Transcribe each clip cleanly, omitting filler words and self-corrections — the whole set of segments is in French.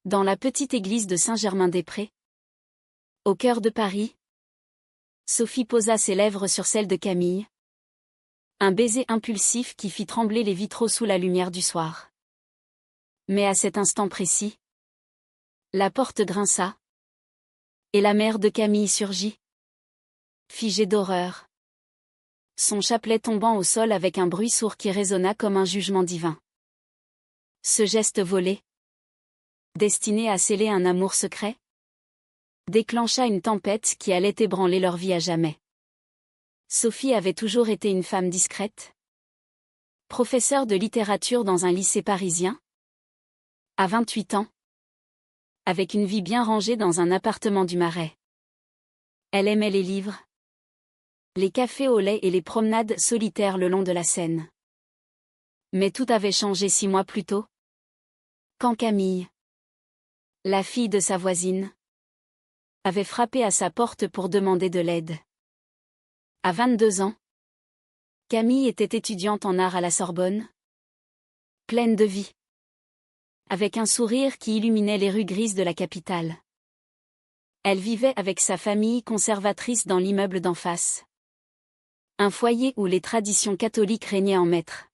Dans la petite église de Saint-Germain-des-Prés, au cœur de Paris, Sophie posa ses lèvres sur celles de Camille. Un baiser impulsif qui fit trembler les vitraux sous la lumière du soir. Mais à cet instant précis, la porte grinça, et la mère de Camille surgit, figée d'horreur, son chapelet tombant au sol avec un bruit sourd qui résonna comme un jugement divin. Ce geste volé, destiné à sceller un amour secret, déclencha une tempête qui allait ébranler leur vie à jamais. Sophie avait toujours été une femme discrète. Professeure de littérature dans un lycée parisien. À 28 ans. Avec une vie bien rangée dans un appartement du Marais. Elle aimait les livres, les cafés au lait et les promenades solitaires le long de la Seine. Mais tout avait changé 6 mois plus tôt. Quand Camille, la fille de sa voisine, avait frappé à sa porte pour demander de l'aide. À 22 ans, Camille était étudiante en art à la Sorbonne, pleine de vie, avec un sourire qui illuminait les rues grises de la capitale. Elle vivait avec sa famille conservatrice dans l'immeuble d'en face. Un foyer où les traditions catholiques régnaient en maître.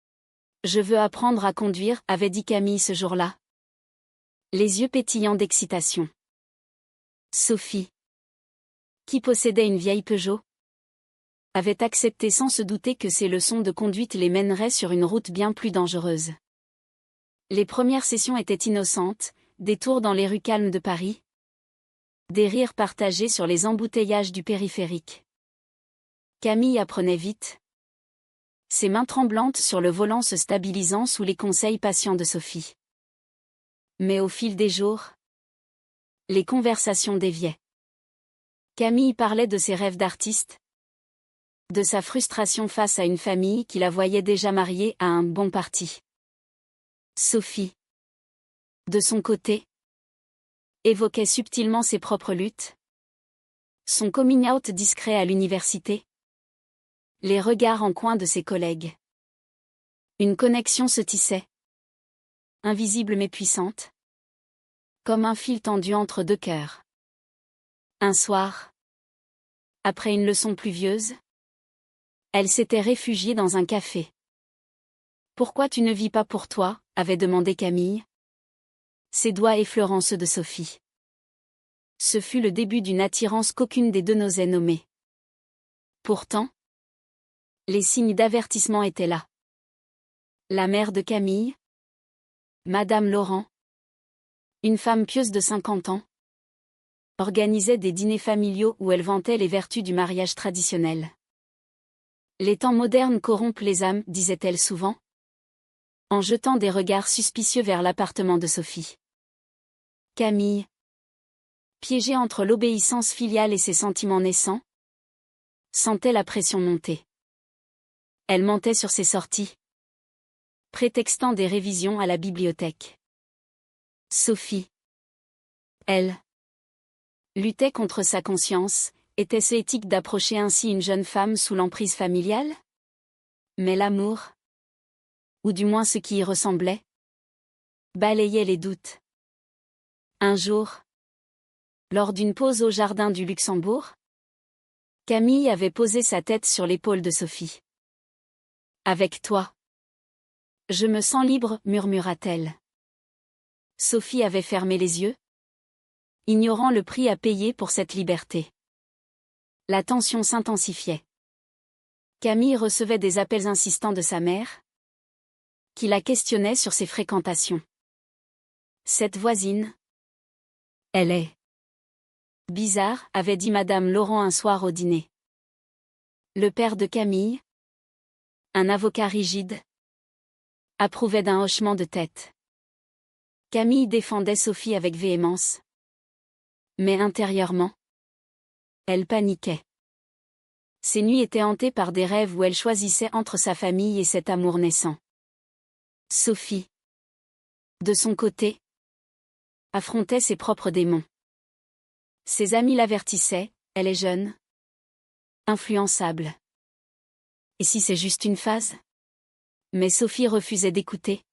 « Je veux apprendre à conduire », avait dit Camille ce jour-là. Les yeux pétillants d'excitation. Sophie, qui possédait une vieille Peugeot, avait accepté sans se douter que ses leçons de conduite les mèneraient sur une route bien plus dangereuse. Les premières sessions étaient innocentes, des tours dans les rues calmes de Paris, des rires partagés sur les embouteillages du périphérique. Camille apprenait vite, ses mains tremblantes sur le volant se stabilisant sous les conseils patients de Sophie. Mais au fil des jours, les conversations déviaient. Camille parlait de ses rêves d'artiste, de sa frustration face à une famille qui la voyait déjà mariée à un bon parti. Sophie, de son côté, évoquait subtilement ses propres luttes, son coming out discret à l'université, les regards en coin de ses collègues. Une connexion se tissait, invisible mais puissante, comme un fil tendu entre deux cœurs. Un soir, après une leçon pluvieuse, elle s'était réfugiée dans un café. « Pourquoi tu ne vis pas pour toi ?» avait demandé Camille, ses doigts effleurant ceux de Sophie. Ce fut le début d'une attirance qu'aucune des deux n'osait nommer. Pourtant, les signes d'avertissement étaient là. La mère de Camille, Madame Laurent, une femme pieuse de 50 ans, organisait des dîners familiaux où elle vantait les vertus du mariage traditionnel. Les temps modernes corrompent les âmes, disait-elle souvent, en jetant des regards suspicieux vers l'appartement de Sophie. Camille, piégée entre l'obéissance filiale et ses sentiments naissants, sentait la pression monter. Elle mentait sur ses sorties, prétextant des révisions à la bibliothèque. Sophie, elle, luttait contre sa conscience. Était-ce éthique d'approcher ainsi une jeune femme sous l'emprise familiale? Mais l'amour, ou du moins ce qui y ressemblait, balayait les doutes. Un jour, lors d'une pause au jardin du Luxembourg, Camille avait posé sa tête sur l'épaule de Sophie. « Avec toi, je me sens libre », murmura-t-elle. Sophie avait fermé les yeux, ignorant le prix à payer pour cette liberté. La tension s'intensifiait. Camille recevait des appels insistants de sa mère, qui la questionnait sur ses fréquentations. Cette voisine, elle est bizarre, avait dit Madame Laurent un soir au dîner. Le père de Camille, un avocat rigide, approuvait d'un hochement de tête. Camille défendait Sophie avec véhémence. Mais intérieurement, elle paniquait. Ses nuits étaient hantées par des rêves où elle choisissait entre sa famille et cet amour naissant. Sophie, de son côté, affrontait ses propres démons. Ses amis l'avertissaient, elle est jeune, influençable. Et si c'est juste une phase? Mais Sophie refusait d'écouter.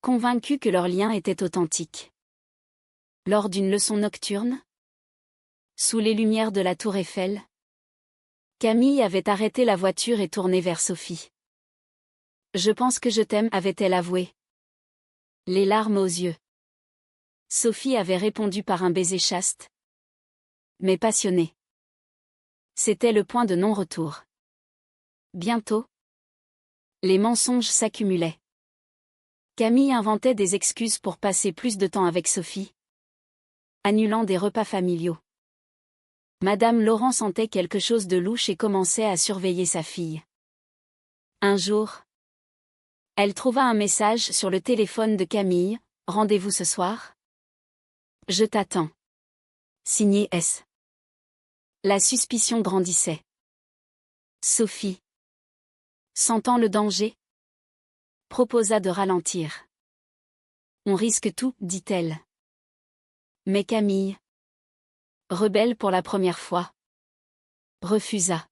convaincue que leur lien était authentique. Lors d'une leçon nocturne, sous les lumières de la tour Eiffel, Camille avait arrêté la voiture et tourné vers Sophie. « Je pense que je t'aime » avait-elle avoué. Les larmes aux yeux. Sophie avait répondu par un baiser chaste, mais passionné. C'était le point de non-retour. Bientôt, les mensonges s'accumulaient. Camille inventait des excuses pour passer plus de temps avec Sophie, annulant des repas familiaux. Madame Laurent sentait quelque chose de louche et commençait à surveiller sa fille. Un jour, elle trouva un message sur le téléphone de Camille. « Rendez-vous ce soir ? Je t'attends. » Signé S. La suspicion grandissait. Sophie, sentant le danger, proposa de ralentir. « On risque tout, dit-elle. » Mais Camille, rebelle pour la première fois, refusa.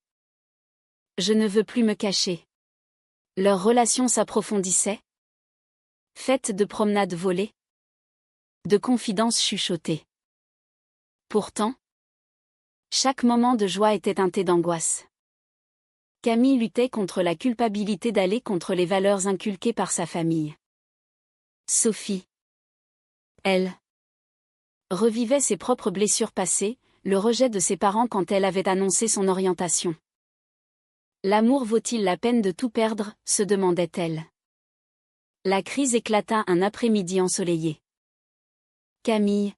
« Je ne veux plus me cacher. » Leur relation s'approfondissait, faite de promenades volées, de confidences chuchotées. Pourtant, chaque moment de joie était teinté d'angoisse. Camille luttait contre la culpabilité d'aller contre les valeurs inculquées par sa famille. Sophie, elle, revivait ses propres blessures passées, le rejet de ses parents quand elle avait annoncé son orientation. L'amour vaut-il la peine de tout perdre, se demandait-elle. La crise éclata un après-midi ensoleillé. Camille,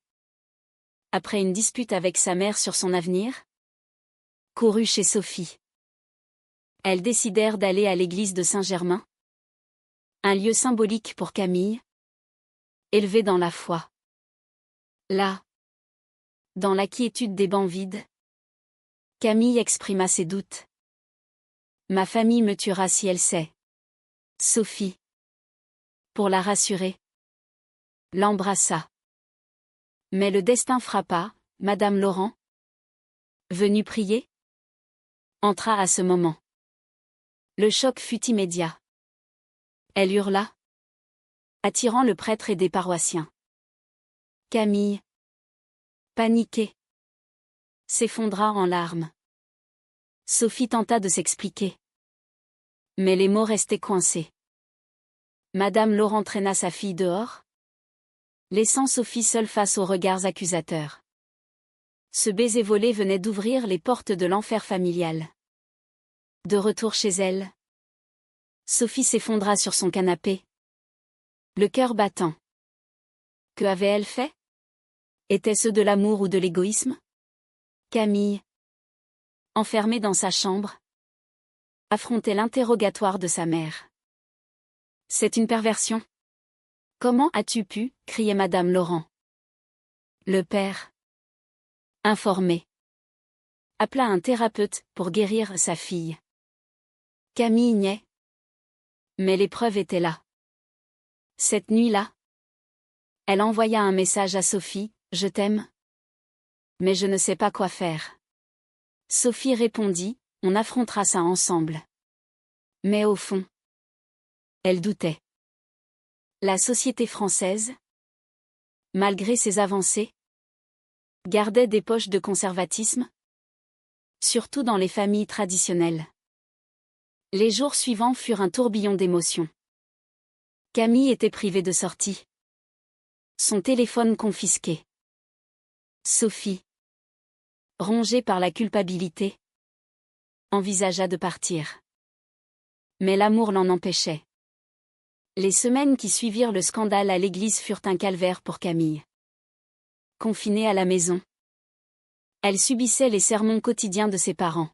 après une dispute avec sa mère sur son avenir, courut chez Sophie. Elles décidèrent d'aller à l'église de Saint-Germain, un lieu symbolique pour Camille, élevée dans la foi. Là, dans la quiétude des bancs vides, Camille exprima ses doutes. « Ma famille me tuera si elle sait. » Sophie, pour la rassurer, l'embrassa. Mais le destin frappa. Madame Laurent, venue prier, entra à ce moment. Le choc fut immédiat. Elle hurla, attirant le prêtre et des paroissiens. Camille, paniquée, s'effondra en larmes. Sophie tenta de s'expliquer. Mais les mots restaient coincés. Madame Laurent traîna sa fille dehors, laissant Sophie seule face aux regards accusateurs. Ce baiser volé venait d'ouvrir les portes de l'enfer familial. De retour chez elle, Sophie s'effondra sur son canapé, le cœur battant. Que avait-elle fait? Était-ce de l'amour ou de l'égoïsme? Camille, enfermée dans sa chambre, affrontait l'interrogatoire de sa mère. « C'est une perversion. Comment as-tu pu » criait Madame Laurent. Le père, informé, appela un thérapeute pour guérir sa fille. Camille niait. Mais les preuves étaient là. Cette nuit-là, elle envoya un message à Sophie, « Je t'aime. Mais je ne sais pas quoi faire. » Sophie répondit, « On affrontera ça ensemble. » Mais au fond, elle doutait. La société française, malgré ses avancées, gardait des poches de conservatisme, surtout dans les familles traditionnelles. Les jours suivants furent un tourbillon d'émotions. Camille était privée de sortie. Son téléphone confisqué. Sophie, rongée par la culpabilité, envisagea de partir. Mais l'amour l'en empêchait. Les semaines qui suivirent le scandale à l'église furent un calvaire pour Camille. Confinée à la maison, elle subissait les sermons quotidiens de ses parents.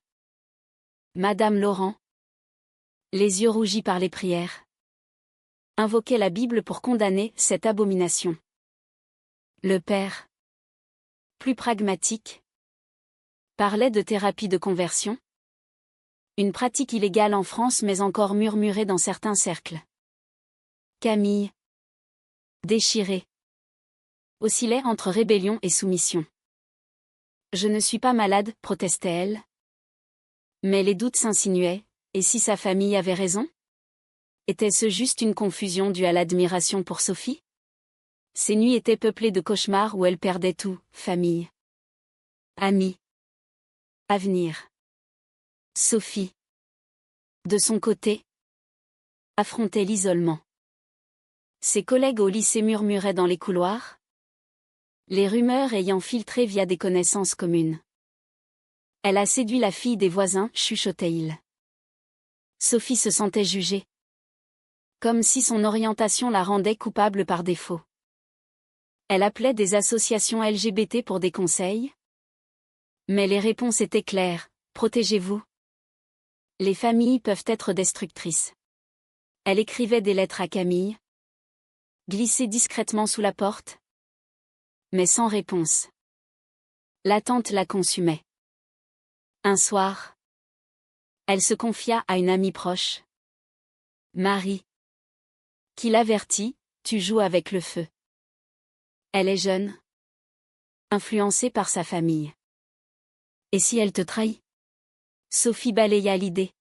Madame Laurent, les yeux rougis par les prières, invoquait la Bible pour condamner cette abomination. Le père, plus pragmatique, parlait de thérapie de conversion, une pratique illégale en France mais encore murmurée dans certains cercles. Camille, déchirée, oscillait entre rébellion et soumission. « Je ne suis pas malade » protestait-elle. Mais les doutes s'insinuaient, et si sa famille avait raison? Était-ce juste une confusion due à l'admiration pour Sophie? Ces nuits étaient peuplées de cauchemars où elle perdait tout, famille, amis, avenir. Sophie, de son côté, affrontait l'isolement. Ses collègues au lycée murmuraient dans les couloirs, les rumeurs ayant filtré via des connaissances communes. Elle a séduit la fille des voisins, chuchotait-il. Sophie se sentait jugée. Comme si son orientation la rendait coupable par défaut. Elle appelait des associations LGBT pour des conseils. Mais les réponses étaient claires, protégez-vous. Les familles peuvent être destructrices. Elle écrivait des lettres à Camille. Glissait discrètement sous la porte. Mais sans réponse. L'attente la consumait. Un soir, elle se confia à une amie proche. Marie. Qui l'avertit, tu joues avec le feu. Elle est jeune. Influencée par sa famille. Et si elle te trahit? Sophie balaya l'idée.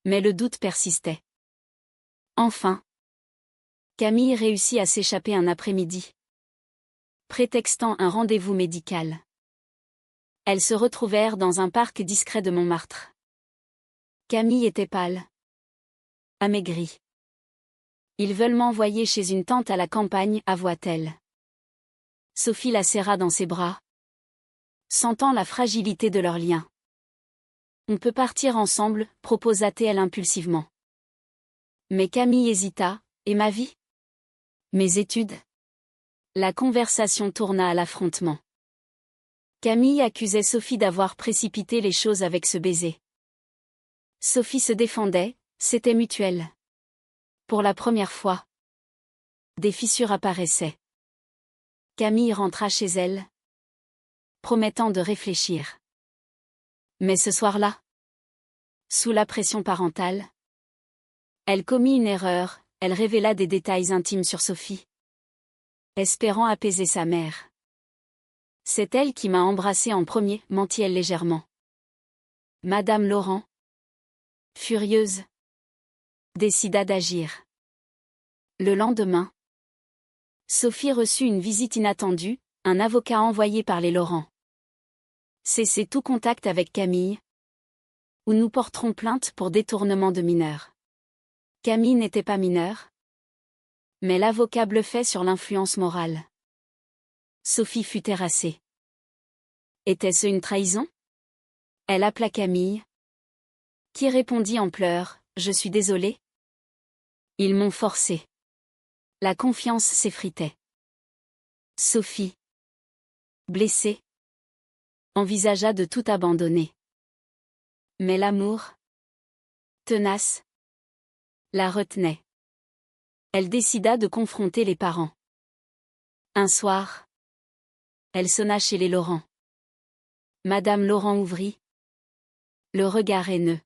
Mais le doute persistait. Enfin, Camille réussit à s'échapper un après-midi. Prétextant un rendez-vous médical. Elles se retrouvèrent dans un parc discret de Montmartre. Camille était pâle. Amaigrie. Ils veulent m'envoyer chez une tante à la campagne, avoua-t-elle. Sophie la serra dans ses bras. Sentant la fragilité de leur lien. On peut partir ensemble, proposa-t-elle impulsivement. Mais Camille hésita, et ma vie? Mes études? La conversation tourna à l'affrontement. Camille accusait Sophie d'avoir précipité les choses avec ce baiser. Sophie se défendait, c'était mutuel. Pour la première fois, des fissures apparaissaient. Camille rentra chez elle, promettant de réfléchir. Mais ce soir-là, sous la pression parentale, elle commit une erreur, elle révéla des détails intimes sur Sophie. Espérant apaiser sa mère. C'est elle qui m'a embrassé en premier, mentit-elle légèrement. Madame Laurent, furieuse, décida d'agir. Le lendemain, Sophie reçut une visite inattendue, un avocat envoyé par les Laurent. Cessez tout contact avec Camille, ou nous porterons plainte pour détournement de mineurs. Camille n'était pas mineure, mais l'avocat bluffait sur l'influence morale. Sophie fut terrassée. Était-ce une trahison? Elle appela Camille, qui répondit en pleurs, je suis désolée. Ils m'ont forcée. La confiance s'effritait. Sophie, blessée, envisagea de tout abandonner. Mais l'amour, tenace, la retenait. Elle décida de confronter les parents. Un soir, elle sonna chez les Laurent. Madame Laurent ouvrit. Le regard haineux.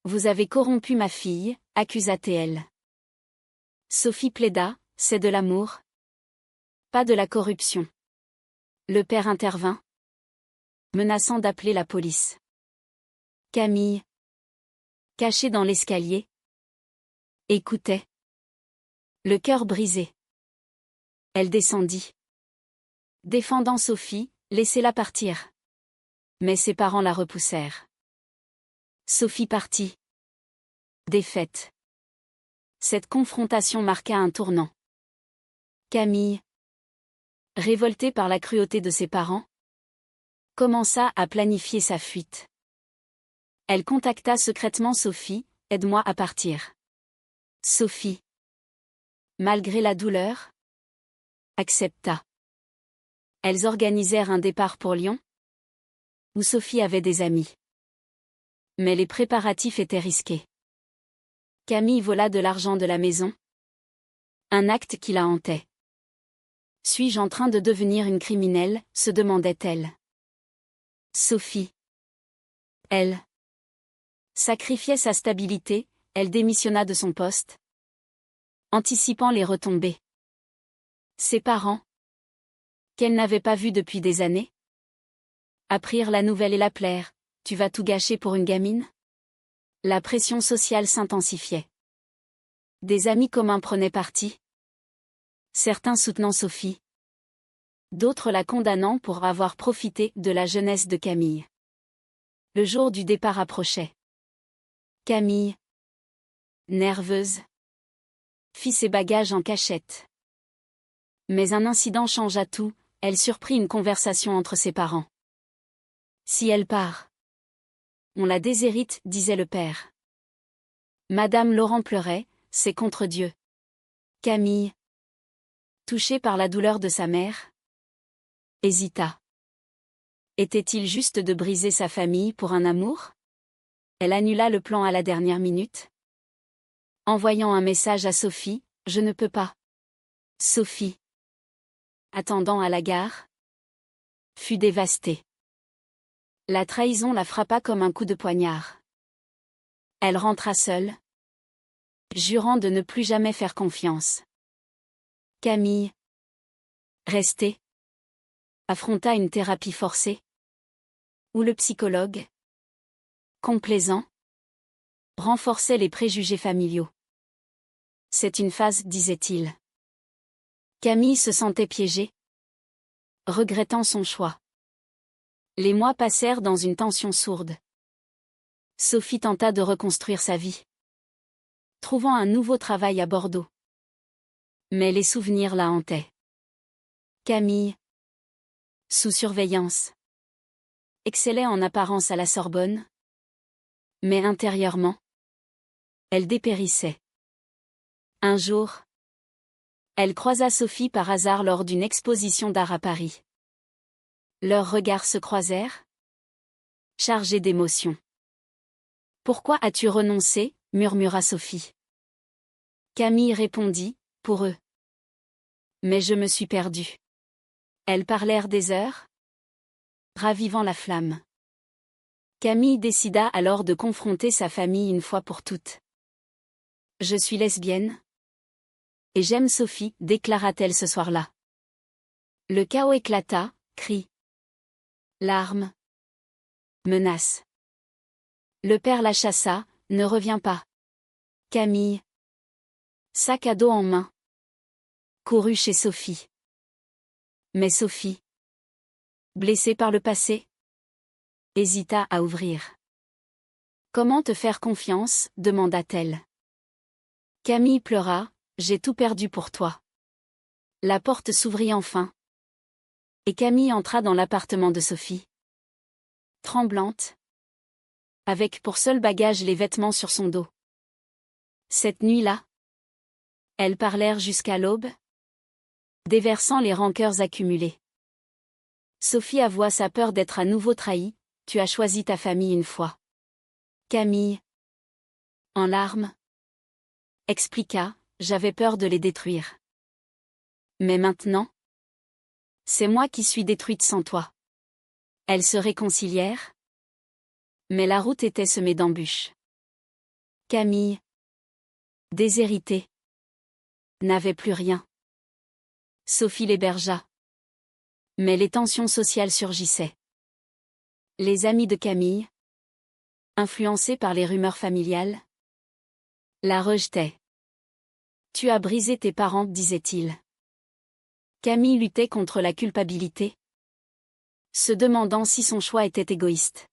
Vous avez corrompu ma fille, accusa-t-elle. Sophie plaida, c'est de l'amour. Pas de la corruption. Le père intervint, menaçant d'appeler la police. Camille, cachée dans l'escalier, écoutait. Le cœur brisé. Elle descendit. Défendant Sophie, laissez-la partir. Mais ses parents la repoussèrent. Sophie partit. Défaite. Cette confrontation marqua un tournant. Camille, révoltée par la cruauté de ses parents, commença à planifier sa fuite. Elle contacta secrètement Sophie, aide-moi à partir. Sophie, malgré la douleur, accepta. Elles organisèrent un départ pour Lyon, où Sophie avait des amis. Mais les préparatifs étaient risqués. Camille vola de l'argent de la maison. Un acte qui la hantait. Suis-je en train de devenir une criminelle, se demandait-elle. Sophie. Elle sacrifiait sa stabilité, elle démissionna de son poste, anticipant les retombées. Ses parents, qu'elle n'avait pas vus depuis des années, apprirent la nouvelle et l'appelèrent. Tu vas tout gâcher pour une gamine? La pression sociale s'intensifiait. Des amis communs prenaient parti. Certains soutenant Sophie. D'autres la condamnant pour avoir profité de la jeunesse de Camille. Le jour du départ approchait. Camille, nerveuse, fit ses bagages en cachette. Mais un incident changea tout, elle surprit une conversation entre ses parents. Si elle part, on la déshérite, disait le père. Madame Laurent pleurait, c'est contre Dieu. Camille, touchée par la douleur de sa mère, hésita. Était-il juste de briser sa famille pour un amour? Elle annula le plan à la dernière minute. Envoyant un message à Sophie, je ne peux pas. Sophie, attendant à la gare, fut dévastée. La trahison la frappa comme un coup de poignard. Elle rentra seule, jurant de ne plus jamais faire confiance. Camille, restée, affronta une thérapie forcée, où le psychologue, complaisant, renforçait les préjugés familiaux. C'est une phase, disait-il. Camille se sentait piégée, regrettant son choix. Les mois passèrent dans une tension sourde. Sophie tenta de reconstruire sa vie, trouvant un nouveau travail à Bordeaux. Mais les souvenirs la hantaient. Camille, sous surveillance, excellait en apparence à la Sorbonne, mais intérieurement, elle dépérissait. Un jour, elle croisa Sophie par hasard lors d'une exposition d'art à Paris. Leurs regards se croisèrent, chargés d'émotion. « Pourquoi as-tu renoncé ?» murmura Sophie. Camille répondit, « Pour eux. » Mais je me suis perdue. Elles parlèrent des heures, ravivant la flamme. Camille décida alors de confronter sa famille une fois pour toutes. « Je suis lesbienne. Et j'aime Sophie, déclara-t-elle ce soir-là. Le chaos éclata, cris, larmes, menaces. Le père la chassa, ne reviens pas. Camille, sac à dos en main, courut chez Sophie. Mais Sophie, blessée par le passé, hésita à ouvrir. Comment te faire confiance, demanda-t-elle. Camille pleura, j'ai tout perdu pour toi. La porte s'ouvrit enfin. Et Camille entra dans l'appartement de Sophie. Tremblante, avec pour seul bagage les vêtements sur son dos. Cette nuit-là, elles parlèrent jusqu'à l'aube, déversant les rancœurs accumulées. Sophie avoua sa peur d'être à nouveau trahie, tu as choisi ta famille une fois. Camille, en larmes, expliqua, j'avais peur de les détruire. Mais maintenant, c'est moi qui suis détruite sans toi. Elles se réconcilièrent, mais la route était semée d'embûches. Camille, déshéritée, n'avait plus rien. Sophie l'hébergea. Mais les tensions sociales surgissaient. Les amis de Camille, influencés par les rumeurs familiales, la rejetaient. Tu as brisé tes parents, disait-il. Camille luttait contre la culpabilité, se demandant si son choix était égoïste.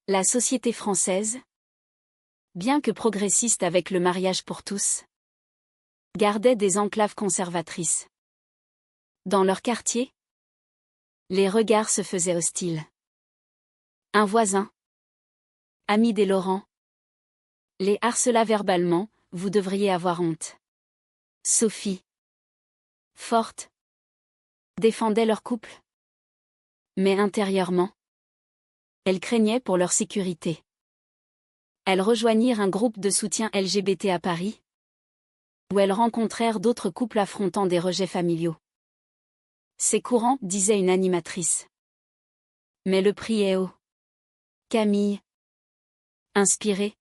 La société française, bien que progressiste avec le mariage pour tous, gardait des enclaves conservatrices. Dans leur quartier, les regards se faisaient hostiles. Un voisin, ami des Laurent, les harcela verbalement, vous devriez avoir honte. Sophie, forte, défendait leur couple. Mais intérieurement, elle craignait pour leur sécurité. Elles rejoignirent un groupe de soutien LGBT à Paris, où elles rencontrèrent d'autres couples affrontant des rejets familiaux. C'est courant, disait une animatrice. Mais le prix est haut. Camille, inspirée,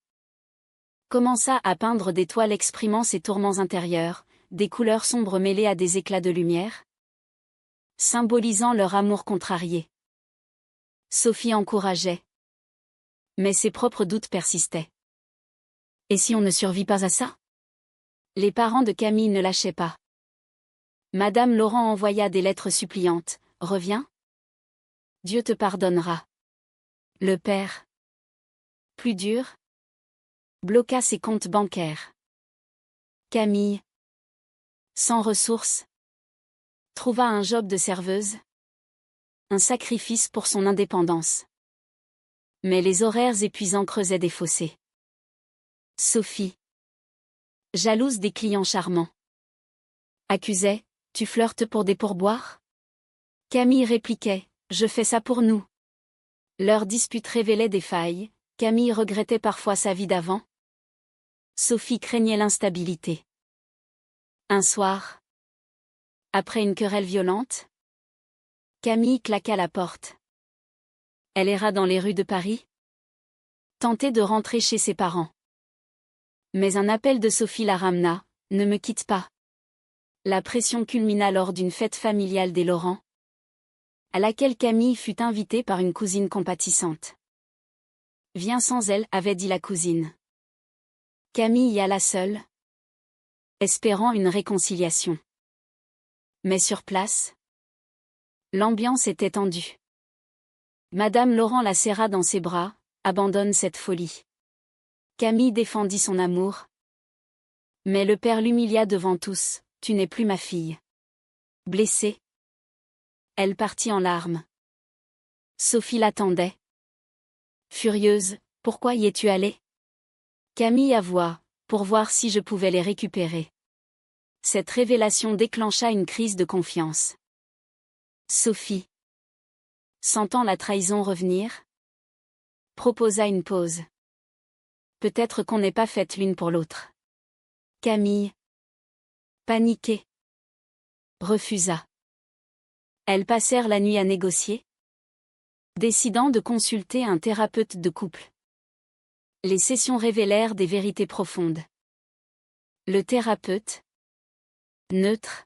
commença à peindre des toiles exprimant ses tourments intérieurs, des couleurs sombres mêlées à des éclats de lumière, symbolisant leur amour contrarié. Sophie encourageait. Mais ses propres doutes persistaient. Et si on ne survit pas à ça? Les parents de Camille ne lâchaient pas. Madame Laurent envoya des lettres suppliantes. « Reviens. Dieu te pardonnera. » Le père, plus dur, bloqua ses comptes bancaires. Camille, sans ressources, trouva un job de serveuse. Un sacrifice pour son indépendance. Mais les horaires épuisants creusaient des fossés. Sophie, jalouse des clients charmants, accusait « Tu flirtes pour des pourboires ?» Camille répliquait « Je fais ça pour nous. » Leur dispute révélait des failles. Camille regrettait parfois sa vie d'avant. Sophie craignait l'instabilité. Un soir, après une querelle violente, Camille claqua la porte. Elle erra dans les rues de Paris, tentait de rentrer chez ses parents. Mais un appel de Sophie la ramena. « Ne me quitte pas. » La pression culmina lors d'une fête familiale des Laurent, à laquelle Camille fut invitée par une cousine compatissante. « Viens sans elle, » avait dit la cousine. Camille y alla seule, espérant une réconciliation. Mais sur place, l'ambiance était tendue. Madame Laurent la serra dans ses bras. « Abandonne cette folie. » Camille défendit son amour. Mais le père l'humilia devant tous. « Tu n'es plus ma fille. » Blessée, elle partit en larmes. Sophie l'attendait. Furieuse, « Pourquoi y es-tu allée ?» Camille avoua, « Pour voir si je pouvais les récupérer. » Cette révélation déclencha une crise de confiance. Sophie, sentant la trahison revenir, proposa une pause. Peut-être qu'on n'est pas faites l'une pour l'autre. Camille, paniquée, refusa. Elles passèrent la nuit à négocier, décidant de consulter un thérapeute de couple. Les sessions révélèrent des vérités profondes. Le thérapeute, neutre,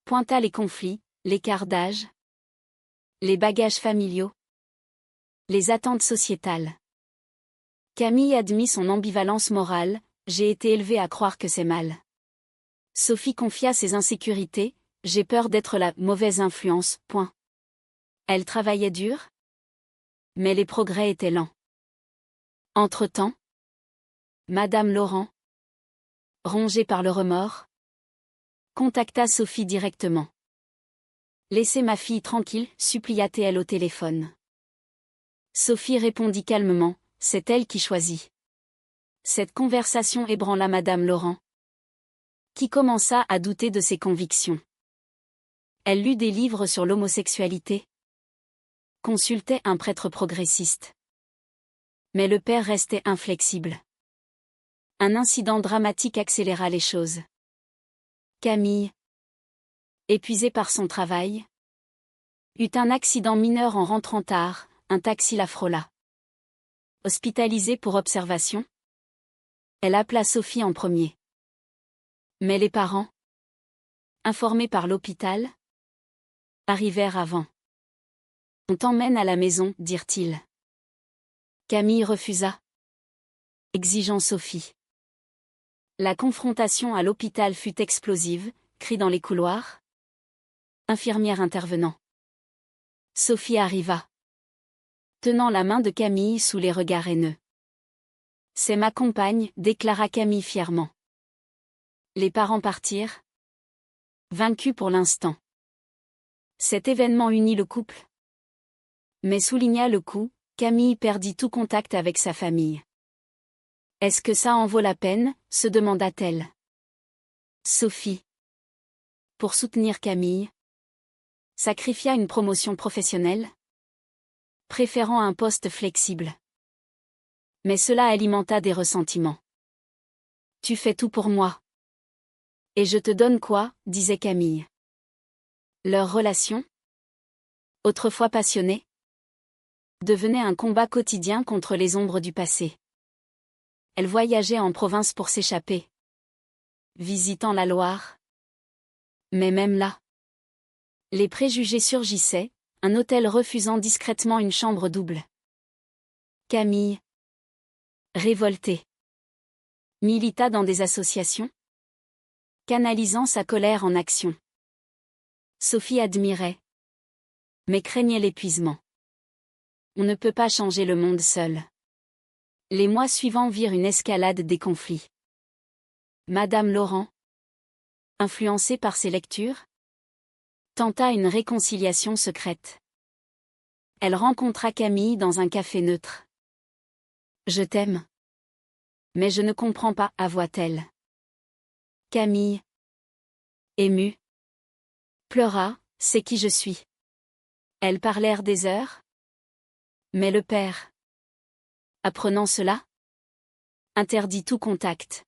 pointa les conflits, l'écart d'âge, les bagages familiaux, les attentes sociétales. Camille admit son ambivalence morale. « J'ai été élevée à croire que c'est mal. » Sophie confia ses insécurités. « J'ai peur d'être la mauvaise influence. » Elle travaillait dur, mais les progrès étaient lents. Entre-temps, Madame Laurent, rongée par le remords, contacta Sophie directement. « Laissez ma fille tranquille, » supplia-t-elle au téléphone. Sophie répondit calmement, « C'est elle qui choisit. » Cette conversation ébranla Madame Laurent, qui commença à douter de ses convictions. Elle lut des livres sur l'homosexualité, consultait un prêtre progressiste. Mais le père restait inflexible. Un incident dramatique accéléra les choses. Camille, épuisée par son travail, eut un accident mineur en rentrant tard. Un taxi la frôla. Hospitalisée pour observation, elle appela Sophie en premier. Mais les parents, informés par l'hôpital, arrivèrent avant. « On t'emmène à la maison, » dirent-ils. Camille refusa, exigeant Sophie. La confrontation à l'hôpital fut explosive, cris dans les couloirs. Infirmière intervenant. Sophie arriva, tenant la main de Camille sous les regards haineux. « C'est ma compagne, » déclara Camille fièrement. Les parents partirent, vaincus pour l'instant. Cet événement unit le couple, mais souligna le coup. Camille perdit tout contact avec sa famille. « Est-ce que ça en vaut la peine ?» se demanda-t-elle. Sophie, pour soutenir Camille, sacrifia une promotion professionnelle, préférant un poste flexible. Mais cela alimenta des ressentiments. « Tu fais tout pour moi. Et je te donne quoi ?» disait Camille. Leur relation, autrefois passionnée, devenait un combat quotidien contre les ombres du passé. Elle voyageait en province pour s'échapper, visitant la Loire. Mais même là, les préjugés surgissaient, un hôtel refusant discrètement une chambre double. Camille, révoltée, milita dans des associations, canalisant sa colère en action. Sophie admirait, mais craignait l'épuisement. On ne peut pas changer le monde seul. Les mois suivants virent une escalade des conflits. Madame Laurent, influencée par ses lectures, tenta une réconciliation secrète. Elle rencontra Camille dans un café neutre. « Je t'aime. Mais je ne comprends pas » avoua-t-elle. Camille, émue, pleura. « C'est qui je suis ?» Elles parlèrent des heures. Mais le père, apprenant cela, interdit tout contact.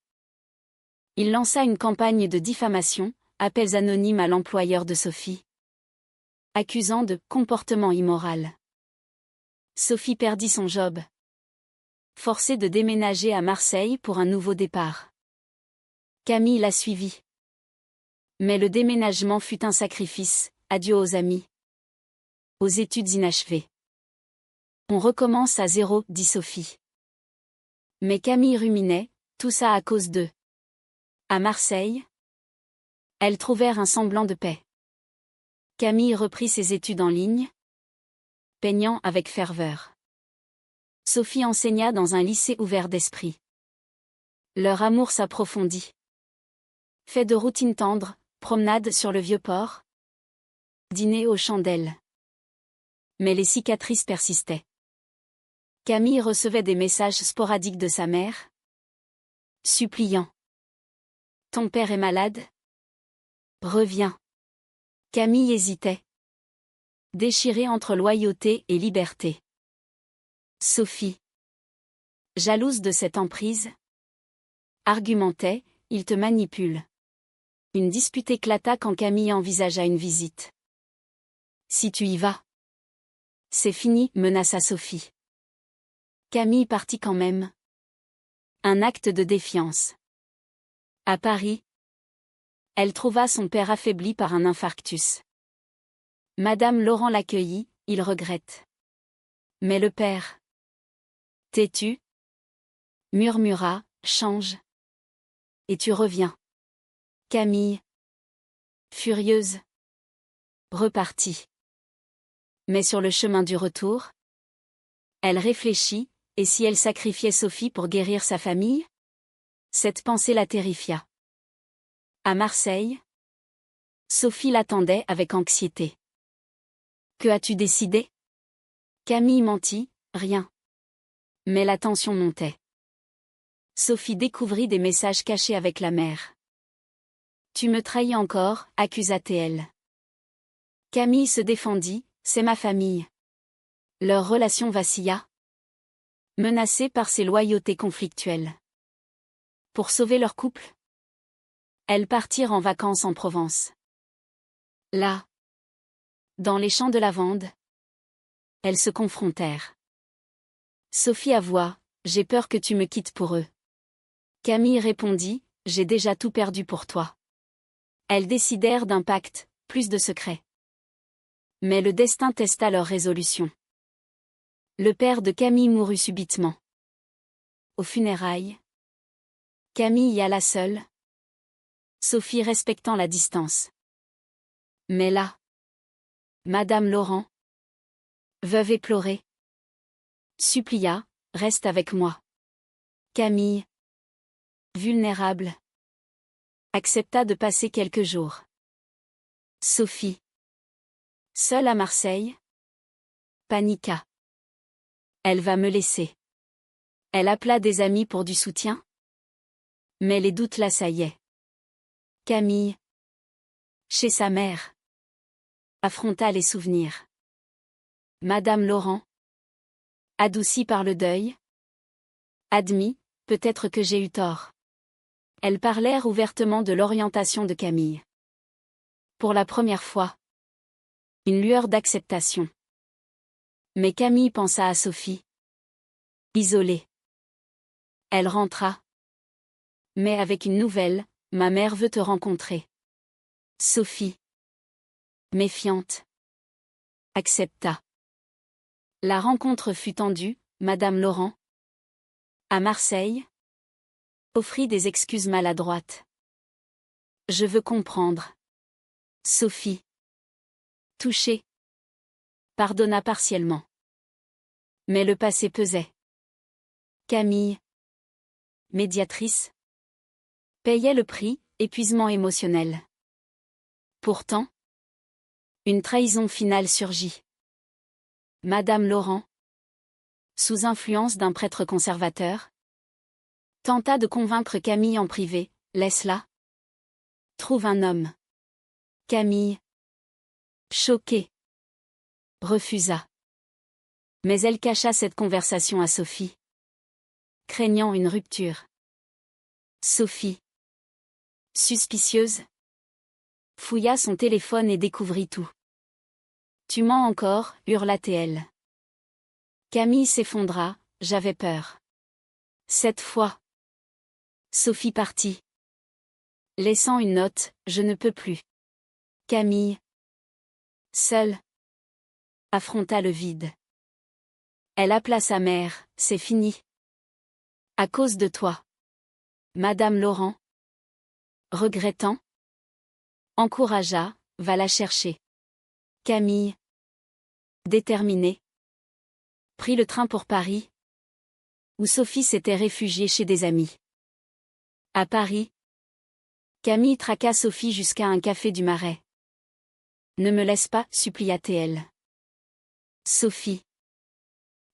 Il lança une campagne de diffamation, appels anonymes à l'employeur de Sophie, accusant de comportement immoral. Sophie perdit son job, forcée de déménager à Marseille pour un nouveau départ. Camille la suivit. Mais le déménagement fut un sacrifice, adieu aux amis, aux études inachevées. On recommence à zéro, dit Sophie. Mais Camille ruminait, tout ça à cause d'eux. À Marseille, elles trouvèrent un semblant de paix. Camille reprit ses études en ligne, peignant avec ferveur. Sophie enseigna dans un lycée ouvert d'esprit. Leur amour s'approfondit. Fait de routines tendres, promenades sur le vieux port, dîner aux chandelles. Mais les cicatrices persistaient. Camille recevait des messages sporadiques de sa mère, suppliant. « Ton père est malade ? Reviens. » Camille hésitait, déchirée entre loyauté et liberté. Sophie, jalouse de cette emprise, argumentait, « Il te manipule. » Une dispute éclata quand Camille envisagea une visite. « Si tu y vas, c'est fini » menaça Sophie. Camille partit quand même. Un acte de défiance. À Paris, elle trouva son père affaibli par un infarctus. Madame Laurent l'accueillit, il regrette. Mais le père, têtu, murmura, change. Et tu reviens. Camille, furieuse, repartit. Mais sur le chemin du retour, elle réfléchit, et si elle sacrifiait Sophie pour guérir sa famille ? Cette pensée la terrifia. À Marseille, Sophie l'attendait avec anxiété. « Que as-tu décidé ?» Camille mentit, « Rien. » Mais la tension montait. Sophie découvrit des messages cachés avec la mère. « Tu me trahis encore » accusa-t-elle. Camille se défendit, « C'est ma famille. » Leur relation vacilla, menacée par ses loyautés conflictuelles. Pour sauver leur couple, elles partirent en vacances en Provence. Là, dans les champs de lavande, elles se confrontèrent. Sophie avoua, « J'ai peur que tu me quittes pour eux. » Camille répondit, « J'ai déjà tout perdu pour toi. » Elles décidèrent d'un pacte, plus de secrets. Mais le destin testa leur résolution. Le père de Camille mourut subitement. Aux funérailles, Camille y alla seule, Sophie respectant la distance. Mais là, Madame Laurent, veuve éplorée, supplia, « Reste avec moi. » Camille, vulnérable, accepta de passer quelques jours. Sophie, seule à Marseille, paniqua. Elle va me laisser. Elle appela des amis pour du soutien. Mais les doutes l'assaillaient. Camille, chez sa mère, affronta les souvenirs. Madame Laurent, adoucie par le deuil, admit, « Peut-être que j'ai eu tort. » Elles parlèrent ouvertement de l'orientation de Camille. Pour la première fois, une lueur d'acceptation. Mais Camille pensa à Sophie. Isolée. Elle rentra. Mais avec une nouvelle, « Ma mère veut te rencontrer. » Sophie, méfiante, accepta. La rencontre fut tendue, Madame Laurent, à Marseille, offrit des excuses maladroites. Je veux comprendre. Sophie. Touchée. Pardonna partiellement. Mais le passé pesait. Camille. Médiatrice. Payait le prix, épuisement émotionnel. Pourtant. Une trahison finale surgit. Madame Laurent. Sous influence d'un prêtre conservateur. Tenta de convaincre Camille en privé, laisse-la. Trouve un homme. Camille. Choquée. Refusa. Mais elle cacha cette conversation à Sophie. Craignant une rupture. Sophie. Suspicieuse. Fouilla son téléphone et découvrit tout. Tu mens encore, hurla-t-elle. Camille s'effondra, j'avais peur. Cette fois. Sophie partit. Laissant une note, je ne peux plus. Camille. Seule. Affronta le vide. Elle appela sa mère, c'est fini. À cause de toi. Madame Laurent. Regrettant. Encouragea, va la chercher. Camille. Déterminée. Prit le train pour Paris. Où Sophie s'était réfugiée chez des amis. À Paris. Camille traqua Sophie jusqu'à un café du Marais. Ne me laisse pas, supplia-t-elle. Sophie.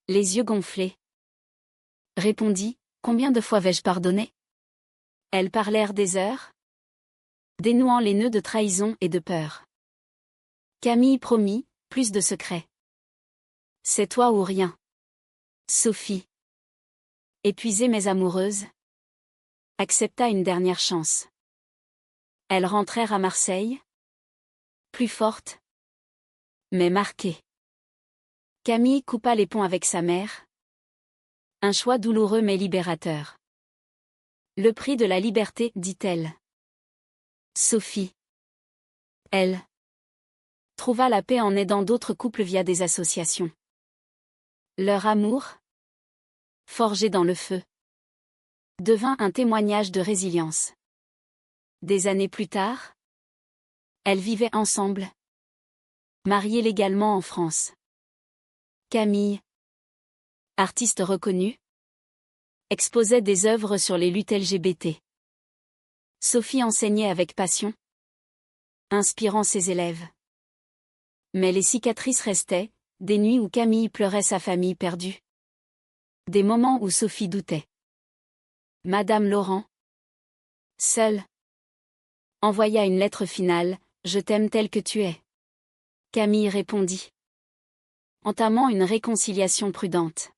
Les yeux gonflés. Répondit, combien de fois vais-je pardonner? Elles parlèrent des heures. Dénouant les nœuds de trahison et de peur. Camille promit, plus de secrets. C'est toi ou rien. Sophie. Épuisée mais amoureuse. Accepta une dernière chance. Elles rentrèrent à Marseille. Plus forte. Mais marquée. Camille coupa les ponts avec sa mère. Un choix douloureux mais libérateur. Le prix de la liberté, dit-elle. Sophie. Elle. Trouva la paix en aidant d'autres couples via des associations. Leur amour, forgé dans le feu, devint un témoignage de résilience. Des années plus tard, elles vivaient ensemble, mariées légalement en France. Camille, artiste reconnue, exposait des œuvres sur les luttes LGBT. Sophie enseignait avec passion, inspirant ses élèves. Mais les cicatrices restaient, des nuits où Camille pleurait sa famille perdue. Des moments où Sophie doutait. Madame Laurent, seule, envoya une lettre finale, je t'aime tel que tu es. Camille répondit. Entamant une réconciliation prudente.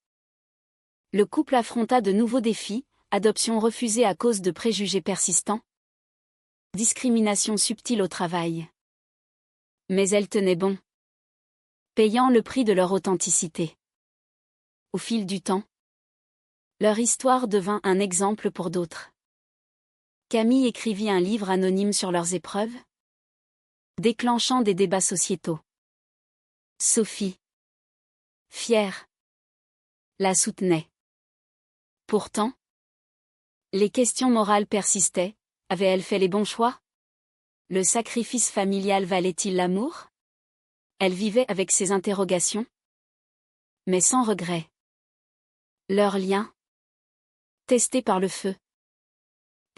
Le couple affronta de nouveaux défis, adoption refusée à cause de préjugés persistants. Discrimination subtile au travail. Mais elles tenaient bon. Payant le prix de leur authenticité. Au fil du temps, leur histoire devint un exemple pour d'autres. Camille écrivit un livre anonyme sur leurs épreuves, déclenchant des débats sociétaux. Sophie, fière, la soutenait. Pourtant, les questions morales persistaient, avait-elle fait les bons choix? Le sacrifice familial valait-il l'amour? Elle vivait avec ces interrogations, mais sans regret. Leur lien, testé par le feu,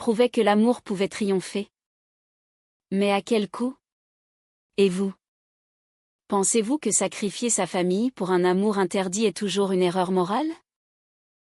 prouvait que l'amour pouvait triompher. Mais à quel coût? Et vous? Pensez-vous que sacrifier sa famille pour un amour interdit est toujours une erreur morale?